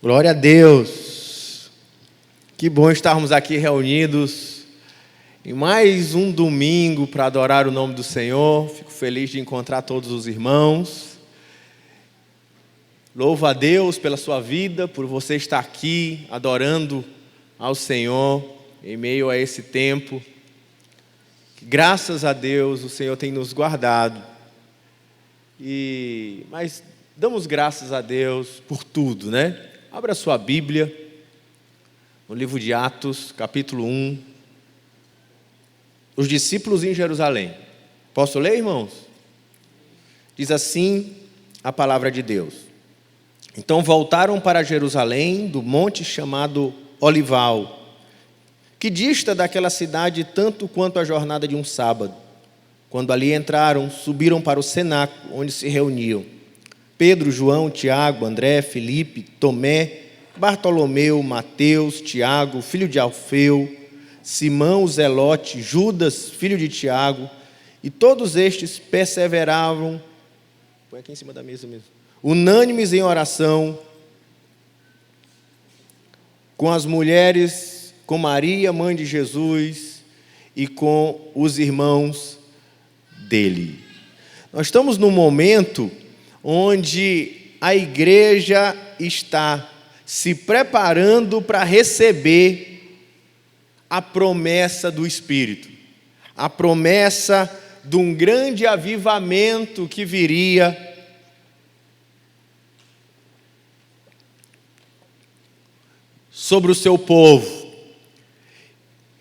Glória a Deus. Que bom estarmos aqui reunidos em mais um domingo para adorar o nome do Senhor. Fico feliz de encontrar todos os irmãos. Louvo a Deus pela sua vida, por você estar aqui adorando ao Senhor em meio a esse tempo. Graças a Deus o Senhor tem nos guardado. Mas damos graças a Deus por tudo, né? Abra sua Bíblia no livro de Atos, capítulo 1. Os discípulos em Jerusalém. Posso ler, irmãos? Diz assim a palavra de Deus. Então voltaram para Jerusalém, do monte chamado Olival, que dista daquela cidade tanto quanto a jornada de um sábado. Quando ali entraram, subiram para o cenáculo, onde se reuniam Pedro, João, Tiago, André, Filipe, Tomé, Bartolomeu, Mateus, Tiago, filho de Alfeu, Simão, o Zelote, Judas, filho de Tiago, e todos estes perseveravam, põe aqui em cima da mesa mesmo, unânimes em oração, com as mulheres, com Maria, mãe de Jesus, e com os irmãos dele. Nós estamos num momento onde a igreja está se preparando para receber a promessa do Espírito, a promessa de um grande avivamento que viria sobre o seu povo.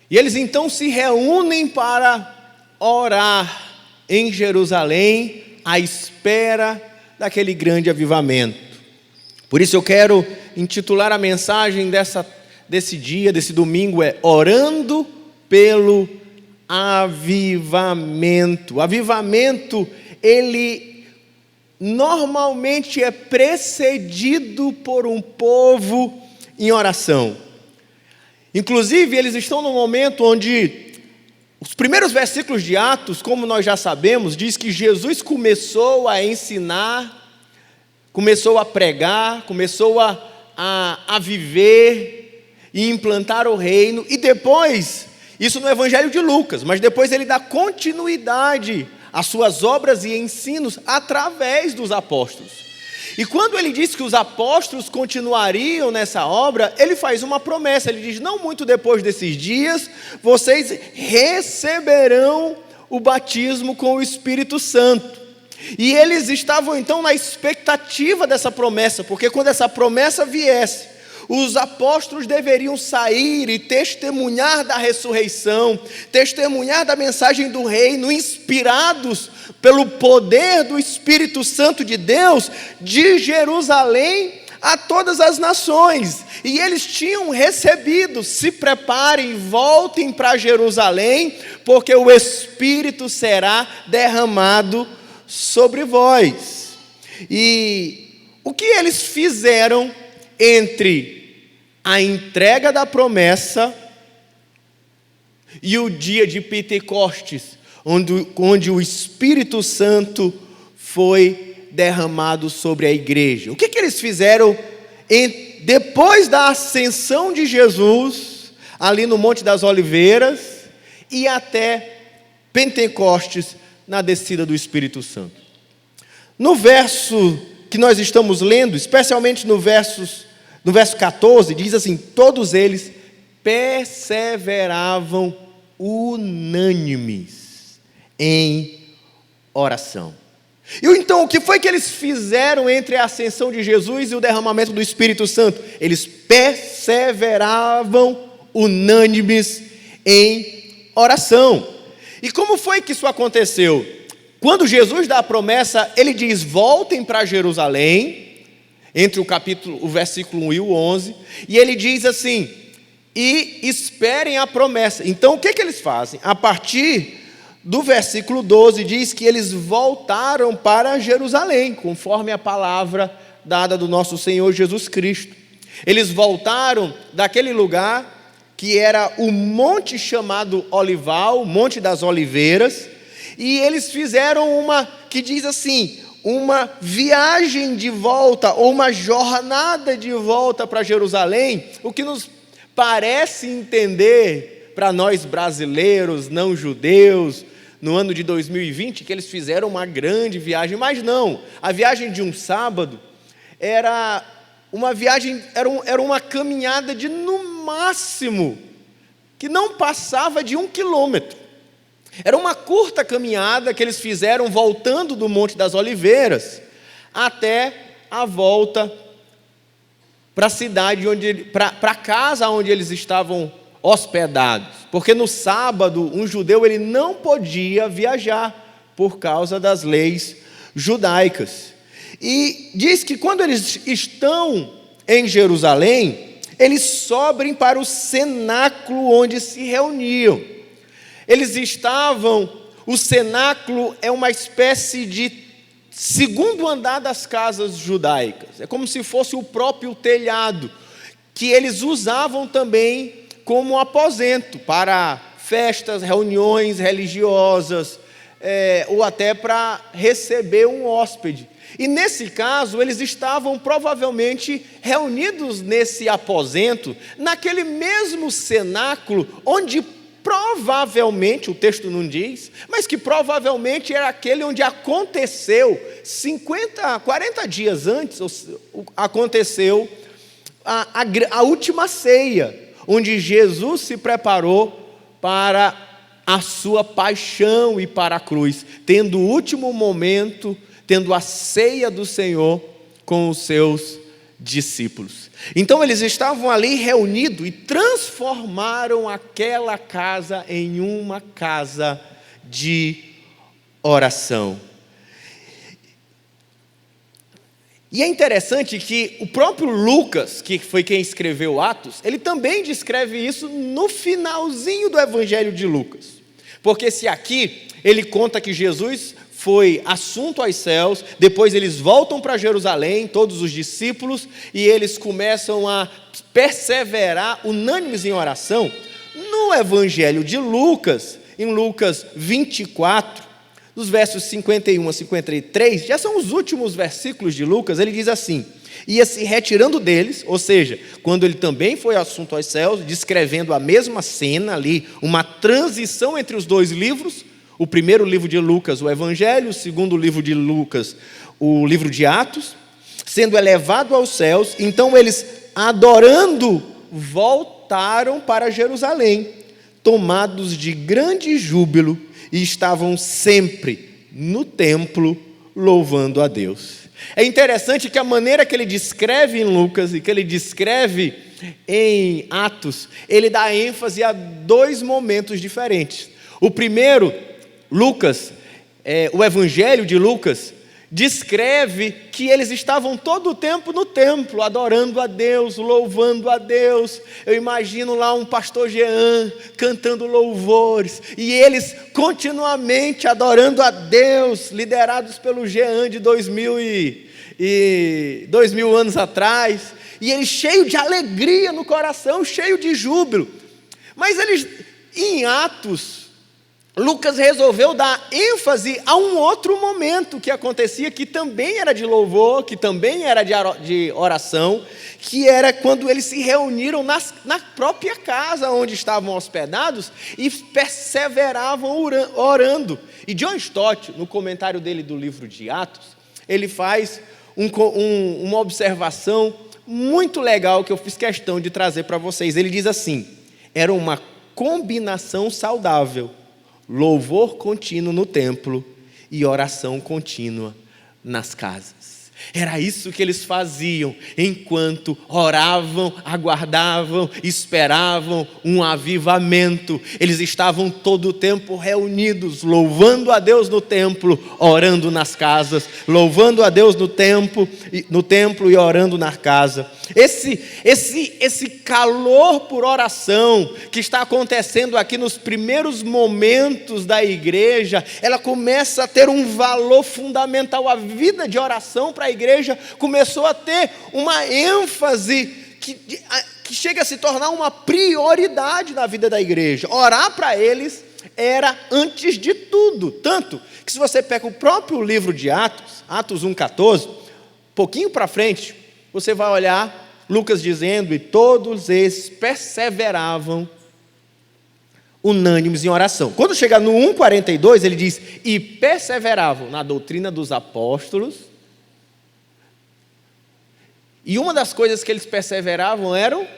E eles então se reúnem para orar em Jerusalém, à espera daquele grande avivamento. Por isso eu quero intitular a mensagem desse dia, desse domingo, Orando pelo Avivamento. O avivamento, ele normalmente é precedido por um povo em oração. Inclusive, eles estão num momento onde os primeiros versículos de Atos, como nós já sabemos, diz que Jesus começou a ensinar, começou a pregar, começou a viver e implantar o reino. E depois, isso no Evangelho de Lucas, mas depois ele dá continuidade às suas obras e ensinos através dos apóstolos. E quando ele diz que os apóstolos continuariam nessa obra, ele faz uma promessa. Ele diz: não muito depois desses dias, vocês receberão o batismo com o Espírito Santo. E eles estavam então na expectativa dessa promessa, porque quando essa promessa viesse, os apóstolos deveriam sair e testemunhar da ressurreição, testemunhar da mensagem do reino, inspirados pelo poder do Espírito Santo de Deus, de Jerusalém a todas as nações. E eles tinham recebido: se preparem, voltem para Jerusalém, porque o Espírito será derramado sobre vós. E o que eles fizeram entre a entrega da promessa e o dia de Pentecostes, onde o Espírito Santo foi derramado sobre a igreja? O que eles fizeram depois da ascensão de Jesus, ali no Monte das Oliveiras, e até Pentecostes, na descida do Espírito Santo? No verso que nós estamos lendo, especialmente no verso 14, diz assim: todos eles perseveravam unânimes em oração. E então, o que foi que eles fizeram entre a ascensão de Jesus e o derramamento do Espírito Santo? Eles perseveravam unânimes em oração. E como foi que isso aconteceu? Quando Jesus dá a promessa, ele diz: voltem para Jerusalém, entre o versículo 1 e o 11, e ele diz assim: e esperem a promessa. Então o que eles fazem? A partir do versículo 12 diz que eles voltaram para Jerusalém, conforme a palavra dada do nosso Senhor Jesus Cristo. Eles voltaram daquele lugar que era o monte chamado Olival, Monte das Oliveiras, e eles fizeram que diz assim, uma viagem de volta, ou uma jornada de volta para Jerusalém, o que nos parece entender, para nós brasileiros, não judeus, no ano de 2020, que eles fizeram uma grande viagem, mas não, a viagem de um sábado era uma viagem, era uma caminhada de, no máximo, que não passava de 1 quilômetro. Era uma curta caminhada que eles fizeram voltando do Monte das Oliveiras até a volta para a cidade, para a casa onde eles estavam hospedados. Porque no sábado, um judeu ele não podia viajar por causa das leis judaicas. E diz que quando eles estão em Jerusalém, eles sobem para o cenáculo onde se reuniam. Eles estavam, o cenáculo é uma espécie de segundo andar das casas judaicas. É como se fosse o próprio telhado, que eles usavam também como aposento para festas, reuniões religiosas, ou até para receber um hóspede. E nesse caso, eles estavam provavelmente reunidos nesse aposento, naquele mesmo cenáculo, onde provavelmente, o texto não diz, mas que provavelmente era aquele onde aconteceu, 40 dias antes, aconteceu a última ceia, onde Jesus se preparou para a sua paixão e para a cruz, tendo o último momento, tendo a ceia do Senhor com os seus discípulos. Então eles estavam ali reunidos e transformaram aquela casa em uma casa de oração. E é interessante que o próprio Lucas, que foi quem escreveu Atos, ele também descreve isso no finalzinho do Evangelho de Lucas. Porque se aqui ele conta que Jesus foi assunto aos céus, depois eles voltam para Jerusalém, todos os discípulos, e eles começam a perseverar unânimes em oração. No Evangelho de Lucas, em Lucas 24, dos versos 51 a 53, já são os últimos versículos de Lucas, ele diz assim: ia se retirando deles, ou seja, quando ele também foi assunto aos céus, descrevendo a mesma cena ali, uma transição entre os dois livros, o primeiro livro de Lucas, o Evangelho, o segundo livro de Lucas, o livro de Atos, sendo elevado aos céus, então eles, adorando, voltaram para Jerusalém, tomados de grande júbilo, e estavam sempre no templo, louvando a Deus. É interessante que a maneira que ele descreve em Lucas e que ele descreve em Atos, ele dá ênfase a dois momentos diferentes. O primeiro, Lucas, o Evangelho de Lucas, descreve que eles estavam todo o tempo no templo, adorando a Deus, louvando a Deus. Eu imagino lá um pastor Jean cantando louvores, e eles continuamente adorando a Deus, liderados pelo Jean de 2000 anos atrás, e eles cheios de alegria no coração, cheio de júbilo. Mas eles, em Atos, Lucas resolveu dar ênfase a um outro momento que acontecia, que também era de louvor, que também era de oração, que era quando eles se reuniram na própria casa onde estavam hospedados e perseveravam orando. E John Stott, no comentário dele do livro de Atos, ele faz uma observação muito legal que eu fiz questão de trazer para vocês. Ele diz assim: era uma combinação saudável, louvor contínuo no templo e oração contínua nas casas. Era isso que eles faziam enquanto oravam, aguardavam, esperavam um avivamento. Eles estavam todo o tempo reunidos, louvando a Deus no templo, orando nas casas, louvando a Deus no templo e orando na casa. Esse calor por oração que está acontecendo aqui nos primeiros momentos da igreja, ela começa a ter um valor fundamental. A vida de oração para a igreja começou a ter uma ênfase que chega a se tornar uma prioridade na vida da igreja. Orar para eles era antes de tudo. Tanto que se você pega o próprio livro de Atos, Atos 1,14, pouquinho para frente, você vai olhar Lucas dizendo: e todos eles perseveravam unânimes em oração. Quando chega no 1,42, ele diz: e perseveravam na doutrina dos apóstolos. E uma das coisas que eles perseveravam eram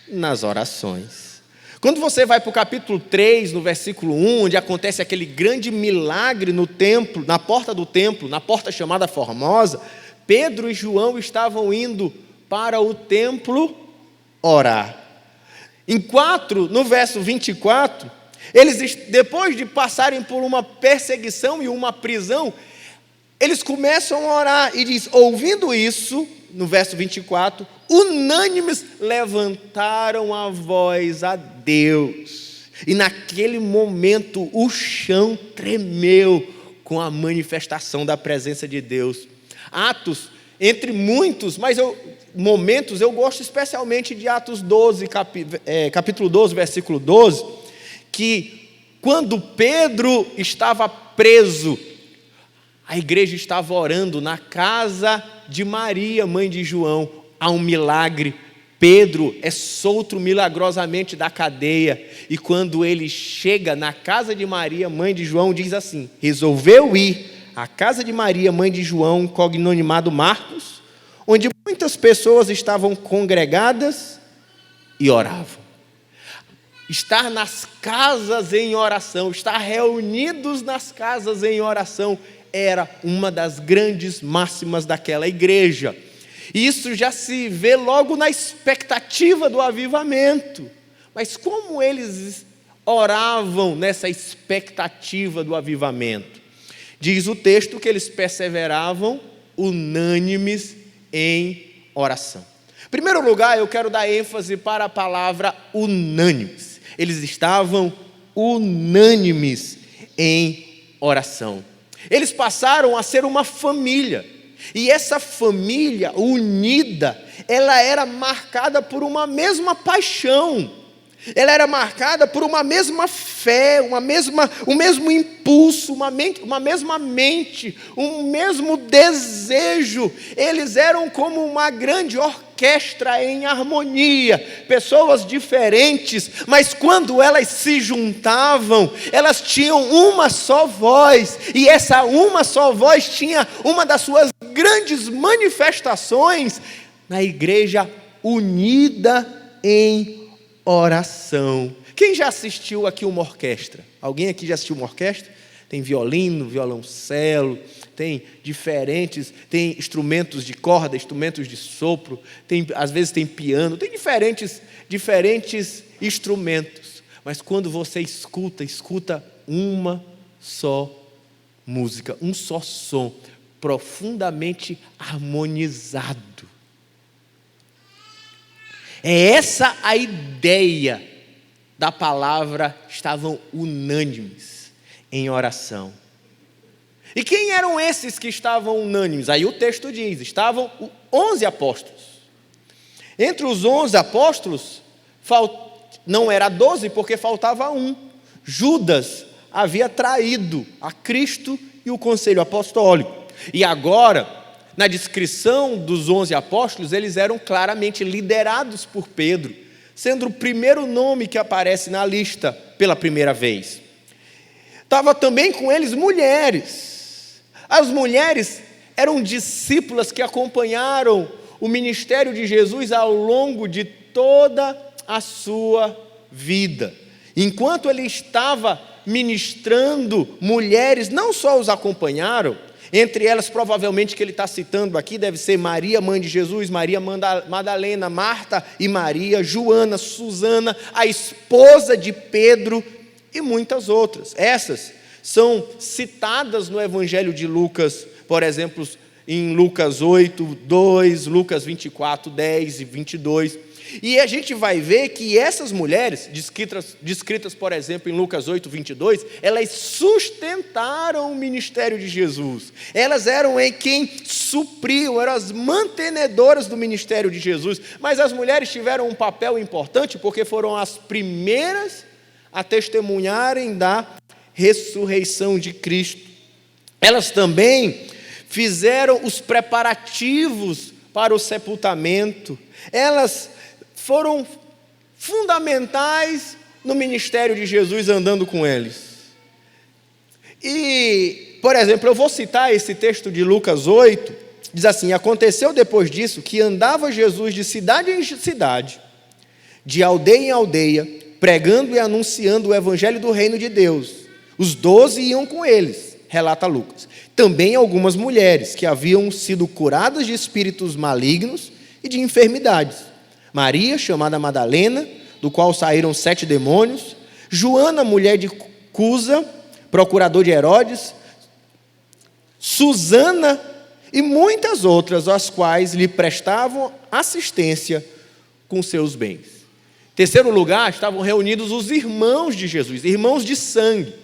nas orações. Quando você vai para o capítulo 3, no versículo 1, onde acontece aquele grande milagre no templo, na porta do templo, na porta chamada Formosa, Pedro e João estavam indo para o templo orar. No verso 24, eles, depois de passarem por uma perseguição e uma prisão, eles começam a orar e diz: ouvindo isso, no verso 24, unânimes levantaram a voz a Deus. E naquele momento o chão tremeu com a manifestação da presença de Deus. Atos, entre muitos, momentos, eu gosto especialmente de Atos 12, capítulo 12, versículo 12, que quando Pedro estava preso, a igreja estava orando na casa de Maria, mãe de João. Há um milagre. Pedro é solto milagrosamente da cadeia. E quando ele chega na casa de Maria, mãe de João, diz assim: resolveu ir à casa de Maria, mãe de João, cognomado Marcos, onde muitas pessoas estavam congregadas e oravam. Estar nas casas em oração, estar reunidos nas casas em oração, era uma das grandes máximas daquela igreja. E isso já se vê logo na expectativa do avivamento. Mas como eles oravam nessa expectativa do avivamento? Diz o texto que eles perseveravam unânimes em oração. Em primeiro lugar, eu quero dar ênfase para a palavra unânimes. Eles estavam unânimes em oração. Eles passaram a ser uma família, e essa família unida, ela era marcada por uma mesma paixão, ela era marcada por uma mesma fé, um mesmo impulso, uma mesma mente, um mesmo desejo. Eles eram como uma grande orquestra em harmonia, pessoas diferentes, mas quando elas se juntavam, elas tinham uma só voz, e essa uma só voz tinha uma das suas grandes manifestações na igreja unida em oração. Quem já assistiu aqui uma orquestra? Alguém aqui já assistiu uma orquestra? Tem violino, violoncelo, tem instrumentos de corda, instrumentos de sopro, às vezes tem piano, tem diferentes instrumentos. Mas quando você escuta uma só música, um só som, profundamente harmonizado. É essa a ideia da palavra, estavam unânimes em oração. E quem eram esses que estavam unânimes? Aí o texto diz, estavam 11 apóstolos. Entre os 11 apóstolos, não era 12 porque faltava um. Judas havia traído a Cristo e o conselho apostólico. E agora, na descrição dos 11 apóstolos, eles eram claramente liderados por Pedro, sendo o primeiro nome que aparece na lista pela primeira vez. Estava também com eles mulheres. As mulheres eram discípulas que acompanharam o ministério de Jesus ao longo de toda a sua vida. Enquanto ele estava ministrando, mulheres não só os acompanharam, entre elas, provavelmente, que ele está citando aqui, deve ser Maria, mãe de Jesus, Maria Madalena, Marta e Maria, Joana, Susana, a esposa de Pedro e muitas outras. Essas são citadas no Evangelho de Lucas, por exemplo, em Lucas 8, 2, Lucas 24, 10 e 22. E a gente vai ver que essas mulheres, descritas, por exemplo, em Lucas 8, 22, elas sustentaram o ministério de Jesus. Elas eram quem supriam, eram as mantenedoras do ministério de Jesus. Mas as mulheres tiveram um papel importante porque foram as primeiras a testemunharem da ressurreição de Cristo. Elas também fizeram os preparativos para o sepultamento. Elas foram fundamentais no ministério de Jesus, andando com eles. E, por exemplo, eu vou citar esse texto de Lucas 8, diz assim: aconteceu depois disso que andava Jesus de cidade em cidade, de aldeia em aldeia, pregando e anunciando o evangelho do reino de Deus. Os 12 iam com eles, relata Lucas. Também algumas mulheres que haviam sido curadas de espíritos malignos e de enfermidades. Maria, chamada Madalena, do qual saíram 7 demônios. Joana, mulher de Cusa, procurador de Herodes. Susana e muitas outras, as quais lhe prestavam assistência com seus bens. Em terceiro lugar, estavam reunidos os irmãos de Jesus, irmãos de sangue,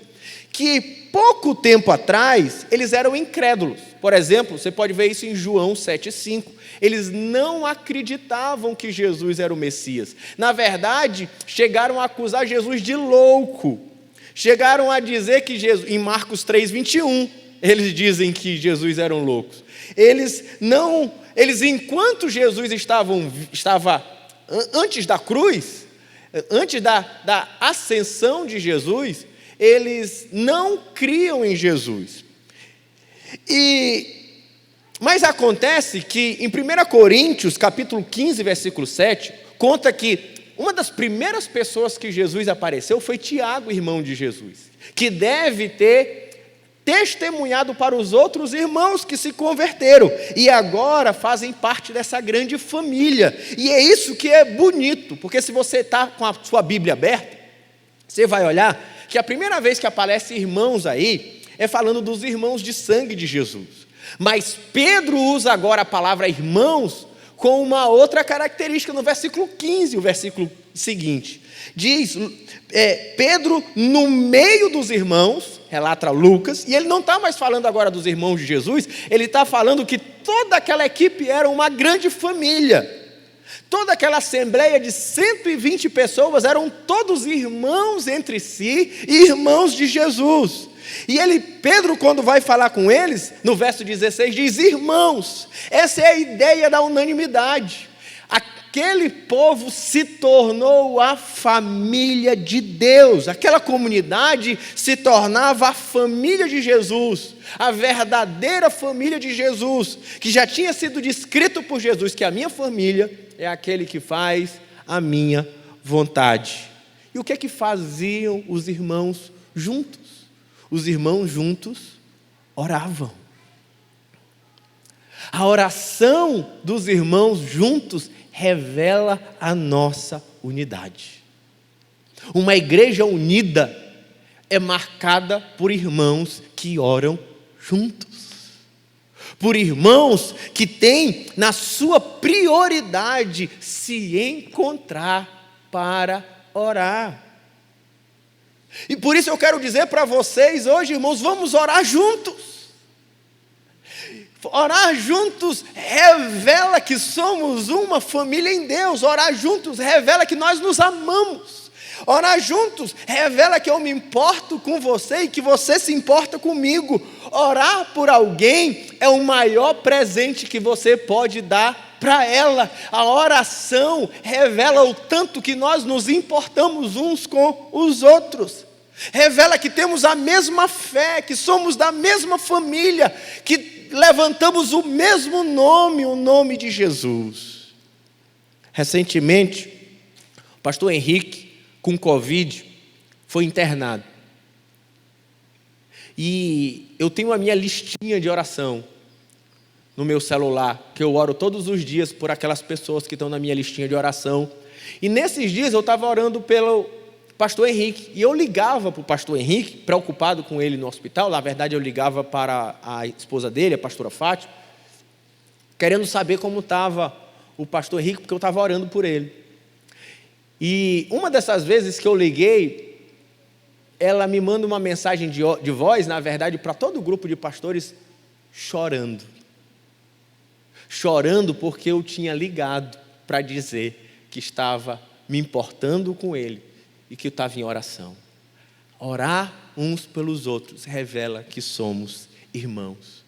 que pouco tempo atrás eles eram incrédulos. Por exemplo, você pode ver isso em João 7,5. Eles não acreditavam que Jesus era o Messias. Na verdade, chegaram a acusar Jesus de louco. Chegaram a dizer que Jesus, em Marcos 3,21, eles dizem que Jesus eram loucos. Eles, enquanto Jesus estava antes da cruz, antes da ascensão de Jesus, eles não criam em Jesus. Mas acontece que em 1 Coríntios, capítulo 15, versículo 7, conta que uma das primeiras pessoas que Jesus apareceu foi Tiago, irmão de Jesus, que deve ter testemunhado para os outros irmãos que se converteram e agora fazem parte dessa grande família. E é isso que é bonito, porque se você está com a sua Bíblia aberta, você vai olhar que a primeira vez que aparece irmãos aí é falando dos irmãos de sangue de Jesus. Mas Pedro usa agora a palavra irmãos com uma outra característica no versículo 15, o versículo seguinte. Diz, Pedro no meio dos irmãos, relata Lucas, e ele não está mais falando agora dos irmãos de Jesus, ele está falando que toda aquela equipe era uma grande família. Toda aquela assembleia de 120 pessoas eram todos irmãos entre si e irmãos de Jesus. E Pedro, quando vai falar com eles, no verso 16, diz: irmãos. Essa é a ideia da unanimidade. Aquele povo se tornou a família de Deus. Aquela comunidade se tornava a família de Jesus, a verdadeira família de Jesus, que já tinha sido descrito por Jesus, que a minha família é aquele que faz a minha vontade. E o que é que faziam os irmãos juntos? Os irmãos juntos oravam. A oração dos irmãos juntos revela a nossa unidade. Uma igreja unida é marcada por irmãos que oram juntos. Por irmãos que têm na sua prioridade se encontrar para orar. E por isso eu quero dizer para vocês hoje, irmãos, vamos orar juntos. Orar juntos revela que somos uma família em Deus. Orar juntos revela que nós nos amamos. Orar juntos revela que eu me importo com você e que você se importa comigo. Orar por alguém é o maior presente que você pode dar para ela. A oração revela o tanto que nós nos importamos uns com os outros. Revela que temos a mesma fé, que somos da mesma família, que levantamos o mesmo nome, o nome de Jesus. Recentemente, o pastor Henrique, com Covid, foi internado. E eu tenho a minha listinha de oração no meu celular, que eu oro todos os dias por aquelas pessoas que estão na minha listinha de oração. E nesses dias eu estava orando pelo pastor Henrique, e eu ligava para o pastor Henrique, preocupado com ele no hospital. Na verdade eu ligava para a esposa dele, a pastora Fátima, querendo saber como estava o pastor Henrique, porque eu estava orando por ele. E uma dessas vezes que eu liguei, ela me manda uma mensagem de voz, na verdade para todo o grupo de pastores, chorando porque eu tinha ligado para dizer que estava me importando com ele e que eu estava em oração. Orar uns pelos outros revela que somos irmãos.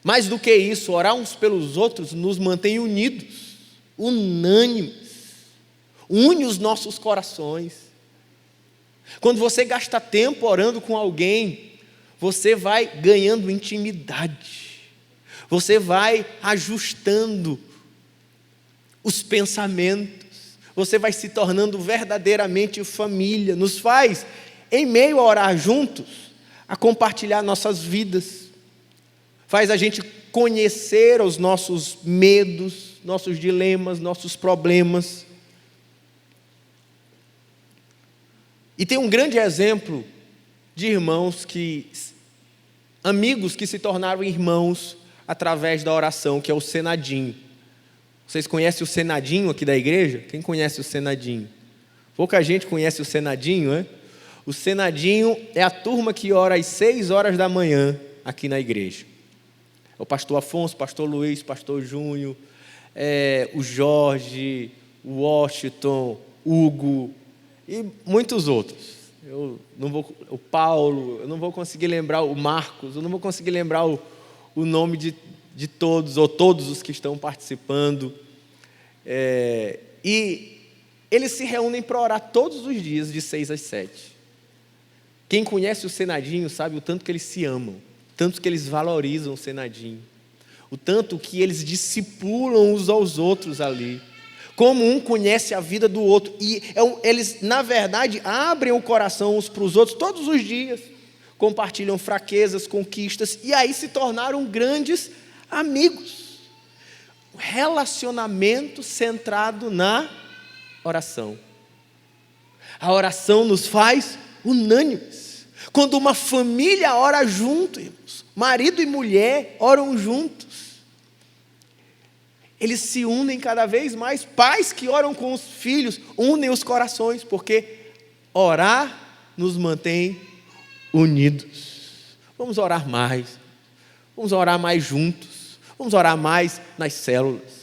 Mais do que isso, orar uns pelos outros nos mantém unidos, unânimes, une os nossos corações. Quando você gasta tempo orando com alguém, você vai ganhando intimidade, você vai ajustando os pensamentos, você vai se tornando verdadeiramente família. Nos faz, em meio a orar juntos, a compartilhar nossas vidas, faz a gente conhecer os nossos medos, nossos dilemas, nossos problemas. E tem um grande exemplo de amigos que se tornaram irmãos através da oração, que é o Senadinho. Vocês conhecem o Senadinho aqui da igreja? Quem conhece o Senadinho? Pouca gente conhece o Senadinho, né? O Senadinho é a turma que ora às 6 horas da manhã aqui na igreja. É o pastor Afonso, pastor Luiz, pastor Júnior, o Jorge, o Washington, Hugo e muitos outros. O Paulo, eu não vou conseguir lembrar o Marcos, eu não vou conseguir lembrar o nome de todos, ou todos os que estão participando. E eles se reúnem para orar todos os dias, de 6 às 7. Quem conhece o Senadinho sabe o tanto que eles se amam, o tanto que eles valorizam o Senadinho, o tanto que eles discipulam uns aos outros ali, como um conhece a vida do outro, e eles, na verdade, abrem o coração uns para os outros todos os dias, compartilham fraquezas, conquistas, e aí se tornaram grandes amigos. Relacionamento centrado na oração. A oração nos faz unânimes. Quando uma família ora junto, irmãos, marido e mulher oram juntos, eles se unem cada vez mais. Pais que oram com os filhos unem os corações, porque orar nos mantém unidos. Vamos orar mais juntos, vamos orar mais nas células,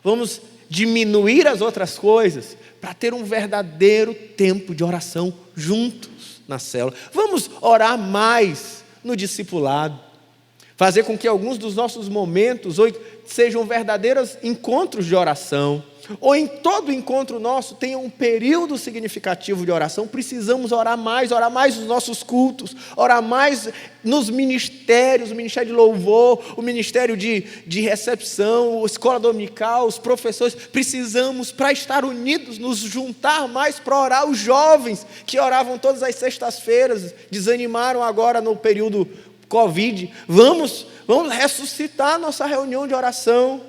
vamos diminuir as outras coisas para ter um verdadeiro tempo de oração juntos na célula. Vamos orar mais no discipulado, fazer com que alguns dos nossos momentos sejam verdadeiros encontros de oração, ou em todo encontro nosso tenha um período significativo de oração. Precisamos orar mais nos nossos cultos, orar mais nos ministérios, o ministério de louvor, o ministério de recepção, a escola dominical, os professores. Precisamos, para estar unidos, nos juntar mais para orar. Os jovens que oravam todas as sextas-feiras, desanimaram agora no período Covid. Vamos ressuscitar nossa reunião de oração,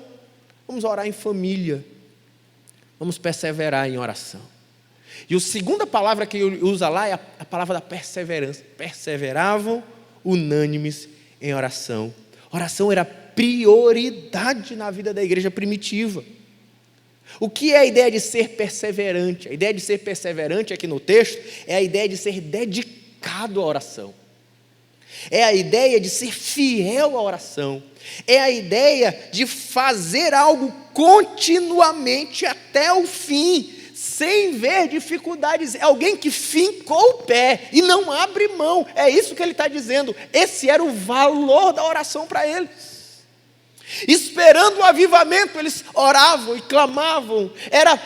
vamos orar em família, vamos perseverar em oração. E a segunda palavra que ele usa lá é a palavra da perseverança. Perseveravam unânimes em oração. Oração era prioridade na vida da igreja primitiva. O que é a ideia de ser perseverante? A ideia de ser perseverante aqui no texto é a ideia de ser dedicado à oração. É a ideia de ser fiel à oração. É a ideia de fazer algo continuamente até o fim, sem ver dificuldades. É alguém que fincou o pé e não abre mão. É isso que ele está dizendo. Esse era o valor da oração para eles. Esperando o avivamento, eles oravam e clamavam.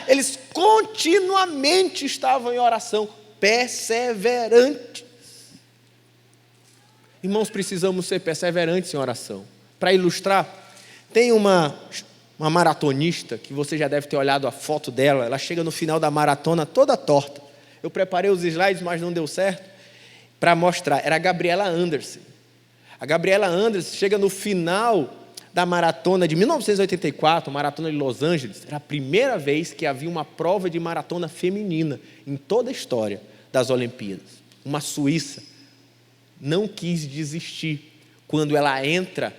Eles continuamente estavam em oração, perseverantes. Irmãos, precisamos ser perseverantes em oração. Para ilustrar, tem uma maratonista, que você já deve ter olhado a foto dela. Ela chega no final da maratona toda torta. Eu preparei os slides, mas não deu certo, para mostrar. Era a Gabriela Anderson. A Gabriela Anderson chega no final da maratona de 1984, maratona de Los Angeles. Era a primeira vez que havia uma prova de maratona feminina em toda a história das Olimpíadas. Uma suíça não quis desistir quando ela entra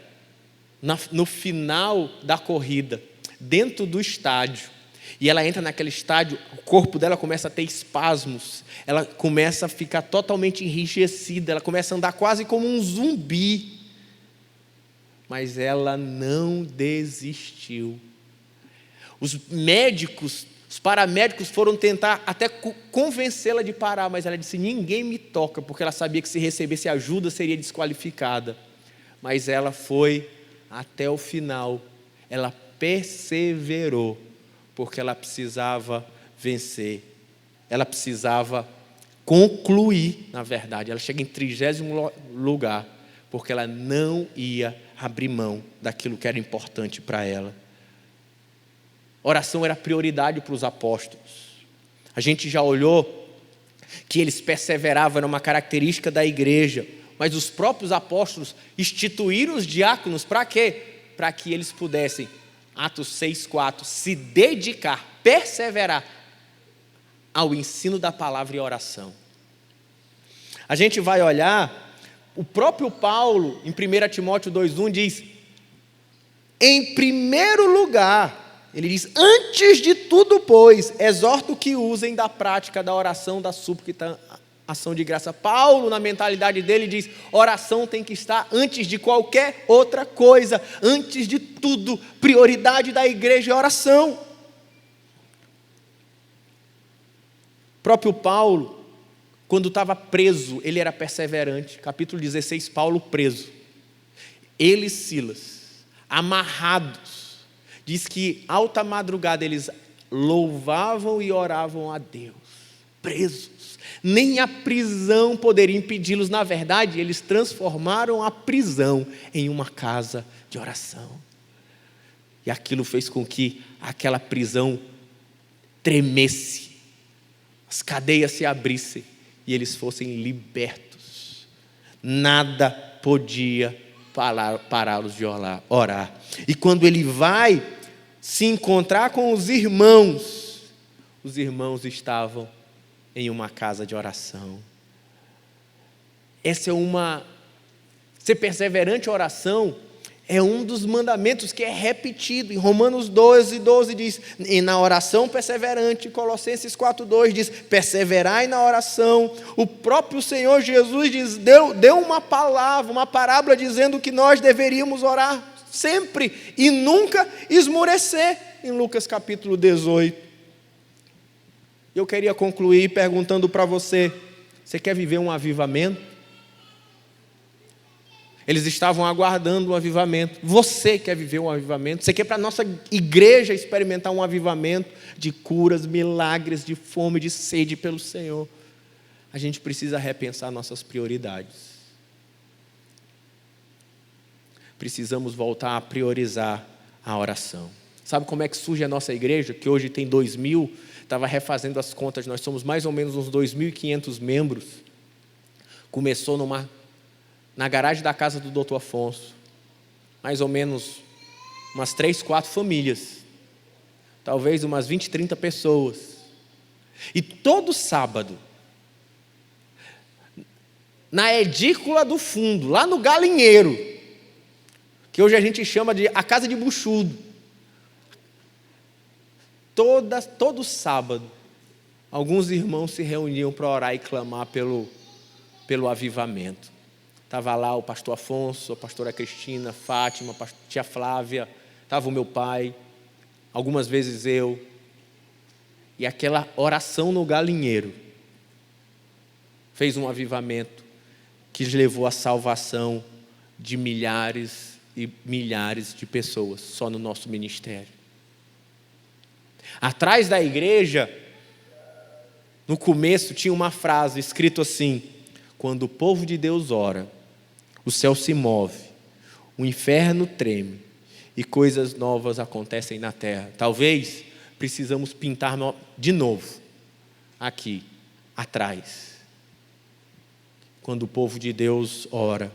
no final da corrida, dentro do estádio, e ela entra naquele estádio, o corpo dela começa a ter espasmos, ela começa a ficar totalmente enrijecida, ela começa a andar quase como um zumbi, mas ela não desistiu. Os médicos Os paramédicos foram tentar até convencê-la de parar, mas ela disse: ninguém me toca, porque ela sabia que se recebesse ajuda seria desqualificada. Mas ela foi até o final, ela perseverou, porque ela precisava vencer, ela precisava concluir, na verdade. Ela chega em 30º lugar, porque ela não ia abrir mão daquilo que era importante para ela. Oração era prioridade para os apóstolos. A gente já olhou que eles perseveravam, era uma característica da igreja, mas os próprios apóstolos instituíram os diáconos para quê? Para que eles pudessem, Atos 6,4, se dedicar, perseverar ao ensino da palavra e oração. A gente vai olhar, o próprio Paulo, em 1 Timóteo 2,1, diz: em primeiro lugar, ele diz: antes de tudo, pois, exorto que usem da prática da oração, da súplica e da ação de graça. Paulo, na mentalidade dele, diz: oração tem que estar antes de qualquer outra coisa, antes de tudo, prioridade da igreja é oração. O próprio Paulo, quando estava preso, ele era perseverante. Capítulo 16, Paulo preso. Ele e Silas, amarrados, diz que alta madrugada eles louvavam e oravam a Deus, presos. Nem a prisão poderia impedi-los. Na verdade, eles transformaram a prisão em uma casa de oração. E aquilo fez com que aquela prisão tremesse, as cadeias se abrissem e eles fossem libertos. Nada podia pará-los de orar. E quando ele vai se encontrar com os irmãos estavam em uma casa de oração. Ser perseverante em oração é um dos mandamentos que é repetido. Em Romanos 12 diz: e na oração perseverante. Colossenses 4,2 diz: perseverai na oração. O próprio Senhor Jesus deu uma parábola dizendo que nós deveríamos orar sempre e nunca esmorecer, em Lucas capítulo 18. Eu queria concluir perguntando para você: você quer viver um avivamento? Eles estavam aguardando um avivamento. Você quer viver um avivamento? Você quer para a nossa igreja experimentar um avivamento de curas, milagres, de fome, de sede pelo Senhor? A gente precisa repensar nossas prioridades. Precisamos voltar a priorizar a oração. Sabe como é que surge a nossa igreja? Que hoje tem 2.000, estava refazendo as contas, nós somos mais ou menos uns 2.500 membros. Começou na garagem da casa do Dr. Afonso, mais ou menos umas 3, 4 famílias, talvez umas 20, 30 pessoas. E todo sábado, na edícula do fundo, lá no galinheiro, que hoje a gente chama de a casa de buchudo, todo sábado, alguns irmãos se reuniam para orar e clamar pelo avivamento. Estava lá o pastor Afonso, a pastora Cristina, Fátima, a tia Flávia, estava o meu pai, algumas vezes eu. E aquela oração no galinheiro fez um avivamento que levou à salvação de milhares e milhares de pessoas, só no nosso ministério. Atrás da igreja, no começo, tinha uma frase escrito assim: quando o povo de Deus ora, o céu se move, o inferno treme e coisas novas acontecem na terra. Talvez precisamos pintar de novo aqui atrás. Quando o povo de Deus ora,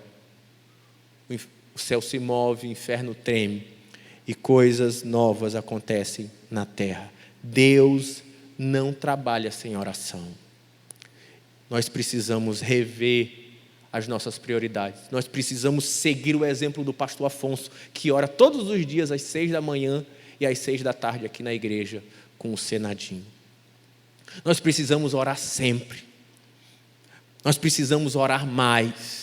o céu se move, o inferno treme e coisas novas acontecem na terra. Deus não trabalha sem oração. Nós precisamos rever as nossas prioridades. Nós precisamos seguir o exemplo do pastor Afonso, que ora todos os dias às 6 da manhã e às 6 da tarde aqui na igreja com o Senadinho. Nós precisamos orar sempre. Nós precisamos orar mais.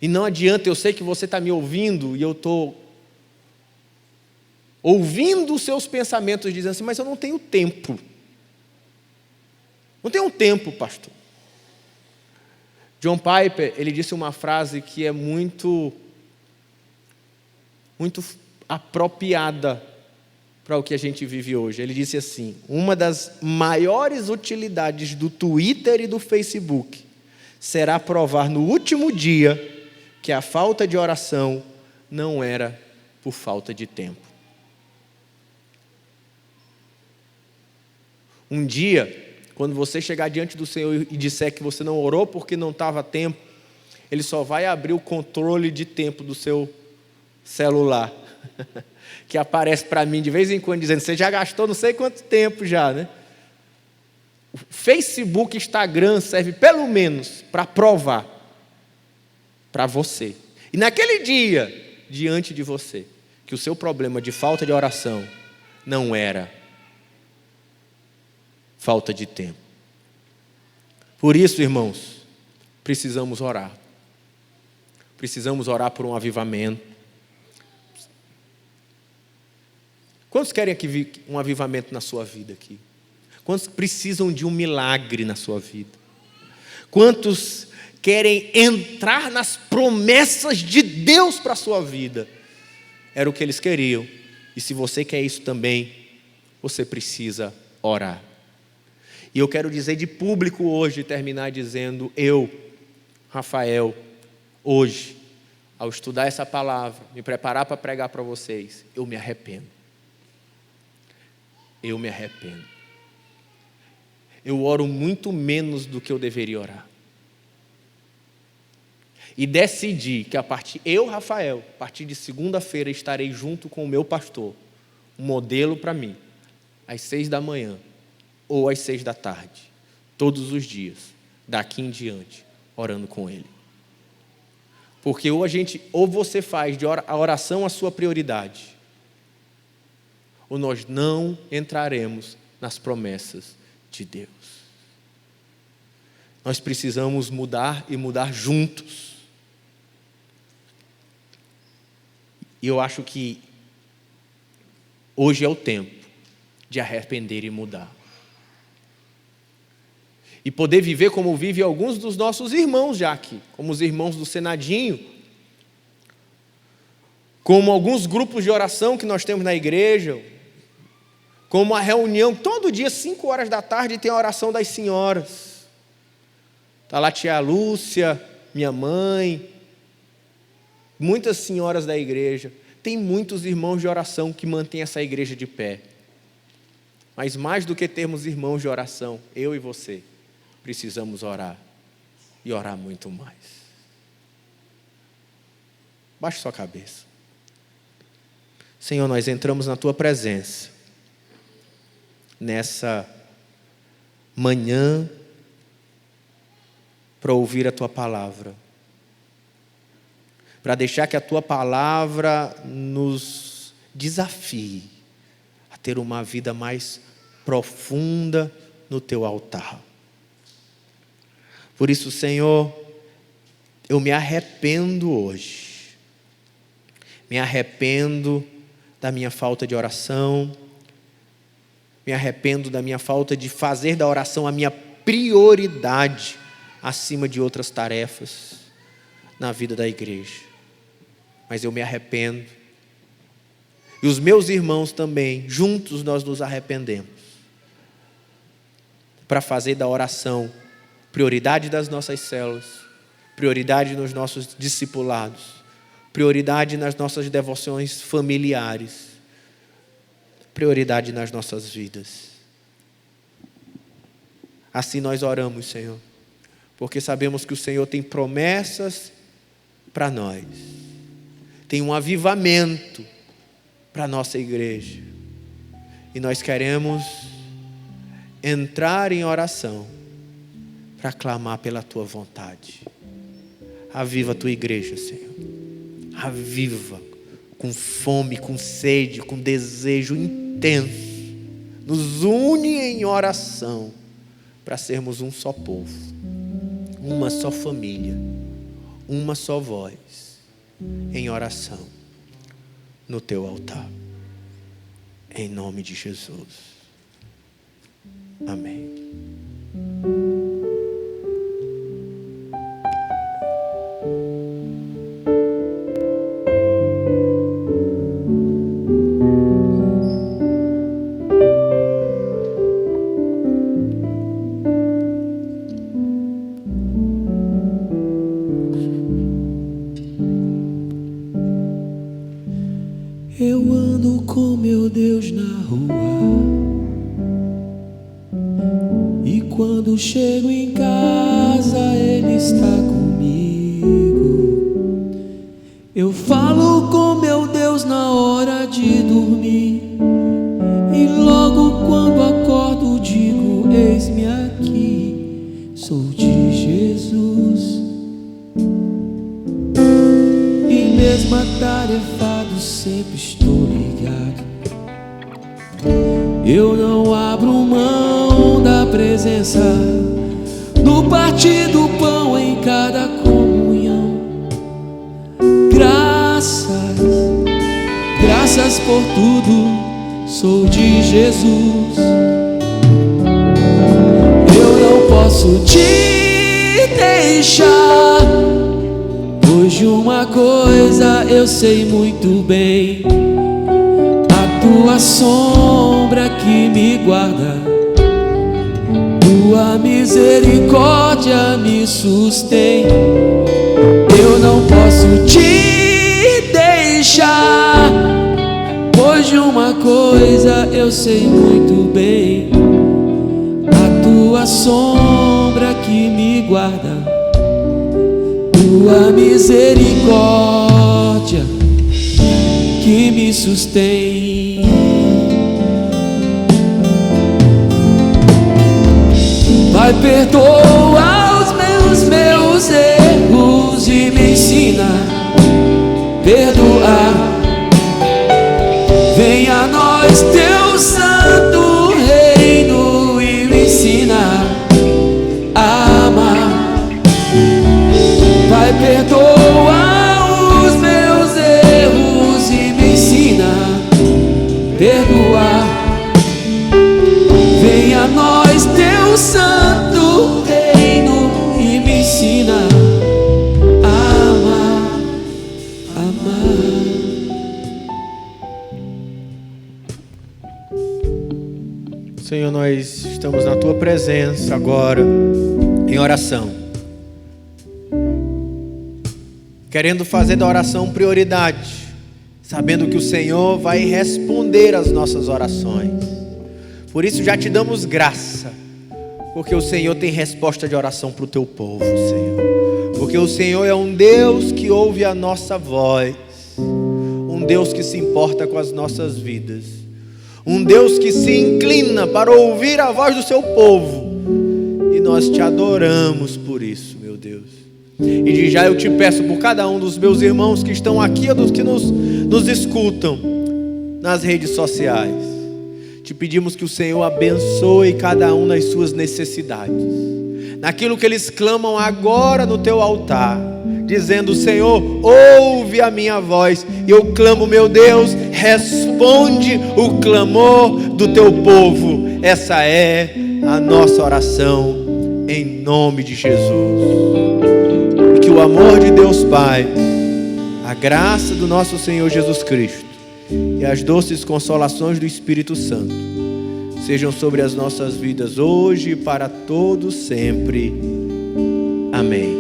E não adianta, eu sei que você está me ouvindo e eu estou ouvindo os seus pensamentos, dizendo assim: mas eu não tenho tempo. Não tenho tempo, pastor. John Piper, ele disse uma frase que é muito apropriada para o que a gente vive hoje. Ele disse assim: uma das maiores utilidades do Twitter e do Facebook será provar no último dia que a falta de oração não era por falta de tempo. Um dia, quando você chegar diante do Senhor e disser que você não orou porque não estava a tempo, Ele só vai abrir o controle de tempo do seu celular, que aparece para mim de vez em quando dizendo: você já gastou não sei quanto tempo já, né? O Facebook, Instagram serve pelo menos para provar para você, e naquele dia, diante de você, que o seu problema de falta de oração não era falta de tempo. Por isso, irmãos, precisamos orar. Precisamos orar por um avivamento. Quantos querem aqui um avivamento na sua vida aqui? Quantos precisam de um milagre na sua vida? Quantos querem entrar nas promessas de Deus para a sua vida? Era o que eles queriam. E se você quer isso também, você precisa orar. E eu quero dizer de público hoje, terminar dizendo: eu, Rafael, hoje, ao estudar essa palavra, me preparar para pregar para vocês, eu me arrependo. Eu me arrependo. Eu oro muito menos do que eu deveria orar. E decidi que eu, Rafael, a partir de segunda-feira estarei junto com o meu pastor, um modelo para mim, às 6 da manhã ou às 6 da tarde, todos os dias, daqui em diante, orando com ele. Porque ou você faz a oração a sua prioridade, ou nós não entraremos nas promessas de Deus. Nós precisamos mudar e mudar juntos. E eu acho que hoje é o tempo de arrepender e mudar. E poder viver como vivem alguns dos nossos irmãos já aqui, como os irmãos do Senadinho, como alguns grupos de oração que nós temos na igreja, como a reunião, todo dia, 5 horas da tarde, tem a oração das senhoras. Está lá a tia Lúcia, minha mãe, muitas senhoras da igreja. Tem muitos irmãos de oração que mantêm essa igreja de pé. Mas mais do que termos irmãos de oração, eu e você precisamos orar, e orar muito mais. Baixe sua cabeça. Senhor, nós entramos na Tua presença, nessa manhã, para ouvir a Tua palavra, para deixar que a Tua palavra nos desafie a ter uma vida mais profunda no Teu altar. Por isso, Senhor, eu me arrependo hoje. Me arrependo da minha falta de oração. Me arrependo da minha falta de fazer da oração a minha prioridade acima de outras tarefas na vida da igreja. Mas eu me arrependo. E os meus irmãos também, juntos nós nos arrependemos. Para fazer da oração prioridade das nossas células, prioridade nos nossos discipulados, prioridade nas nossas devoções familiares, prioridade nas nossas vidas. Assim nós oramos, Senhor, porque sabemos que o Senhor tem promessas para nós, tem um avivamento para a nossa igreja, e nós queremos entrar em oração para clamar pela Tua vontade. Aviva a Tua igreja, Senhor. Aviva com fome, com sede, com desejo intenso. Nos une em oração para sermos um só povo, uma só família, uma só voz em oração no Teu altar. em nome de Jesus. Amém. Eu ando com meu Deus na rua, e quando chego em casa Ele está comigo. Eu falo com meu Deus na hora de dormir, e logo quando acordo digo: eis-me aqui, sou de Jesus. E mesmo atarefado sempre estou ligado, eu não abro mão da presença, do partir do pão em cada comunhão. Graças por tudo, sou de Jesus. Eu não posso te deixar, pois de uma coisa eu sei muito bem: a tua sombra que me guarda, tua misericórdia me sustém. Eu não posso te deixar, pois de uma coisa eu sei muito bem: a tua sombra que me guarda, tua misericórdia que me sustém. Vai, perdoa os meus erros e me ensina a perdoar. Venha a nós teu santo reino e me ensina a amar. Vai, perdoa os meus erros e me ensina a perdoar. Venha a nós teu santo reino e me ensina a amar, amar. Senhor, nós estamos na tua presença agora, em oração, querendo fazer da oração prioridade, sabendo que o Senhor vai responder às nossas orações. Por isso já te damos graça, porque o Senhor tem resposta de oração para o teu povo, Senhor. Porque o Senhor é um Deus que ouve a nossa voz, um Deus que se importa com as nossas vidas, um Deus que se inclina para ouvir a voz do seu povo. E nós te adoramos por isso, meu Deus. E de já eu te peço por cada um dos meus irmãos que estão aqui ou dos que nos escutam nas redes sociais. Te pedimos que o Senhor abençoe cada um nas suas necessidades, naquilo que eles clamam agora no teu altar, dizendo: Senhor, ouve a minha voz. E eu clamo, meu Deus, responde o clamor do teu povo. Essa é a nossa oração, em nome de Jesus. E que o amor de Deus Pai, a graça do nosso Senhor Jesus Cristo e as doces consolações do Espírito Santo sejam sobre as nossas vidas hoje e para todos sempre. Amém.